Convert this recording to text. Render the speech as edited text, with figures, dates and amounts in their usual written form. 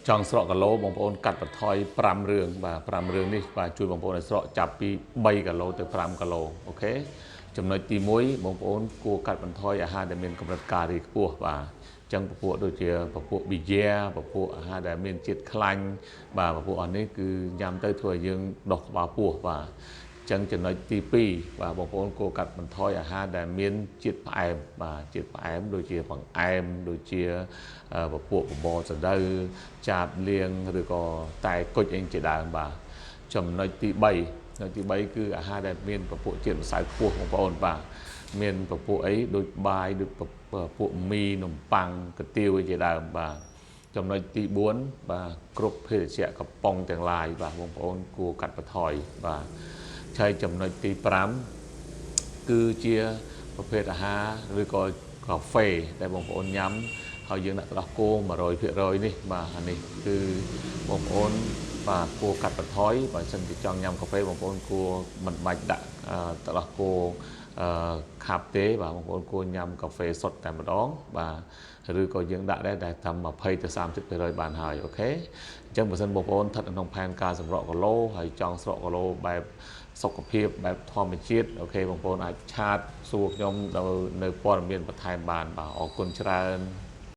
ចង់ស្រកគីឡូបងប្អូនកាត់បន្ថយ5រឿងបាទ5រឿងនេះបាទជួយបងប្អូនឲ្យស្រកចាប់ពី3គីឡូទៅ5គីឡូអូខេចំណុចទី1បងប្អូនគួរកាត់បន្ថយអាហារដែលមានកម្រិតការីខ្ពស់បាទចឹងពពួកដូចជាពពួកប៊ីយ៉ាពពួកអាហារដែលមានជាតិខ្លាញ់បាទពពួកអស់នេះគឺញ៉ាំទៅធ្វើឲ្យយើងដុសក្បាលពោះបាទចឹងចំណុចទី2បាទបងប្អូនគួរកាត់បន្ថយអាហារដែលមានជាតិផ្អែមបាទជាតិផ្អែមដូចជាបង្អែមដូចជាពពួកបបរសណ្ដូវចាបលៀងឬក៏តែគុជអីជាដើមបាទចំណុចទី3គឺអាហារដែលមានពពួកជាតិម្សៅខ្ពស់បងប្អូនបាទមានពពួកអីដូចបាយដូចពួកមីនំប៉័ងកាទៀវជាដើមបាទចំណុចទី4បាទគ្រប់ភេសជ្ជៈកំប៉ុងទាំងឡាយបាទបងប្អូនគួរកាត់បន្ថយបាទហើយចំណុចទី5គឺជាប្រភេទអាហារឬក៏កាហ្វេដែលបងប្អូនញ៉ាំហើយយើងដាក់ទឹកដោះគោ 100% នេះបាទអានេះគឺបងប្អូនបាទគួរកាត់បន្ថយបើមិនជាចង់ញ៉ាំកាហ្វេបងប្អូនគួរមិនបាច់ដាក់ទឹកដោះគោខាប់ទេបាទបងប្អូនគួរញ៉ាំកាហ្វេសុទ្ធតែម្ដងបាទឬក៏យើងដាក់ដែរតែ20ទៅ30% បានហើយអូខេអញ្ចឹងបើសិនបងប្អូនស្ថិតក្នុងផែនការសម្រក់គីឡូហើយចង់ស្រកគីឡូបែបសុខភាពបែបធម្មជាតិអូខេបងប្អូនអាចឆាតសួរខ្ញុំនៅព័ត៌មានបន្ថែមបានបាទអរគុណច្រើន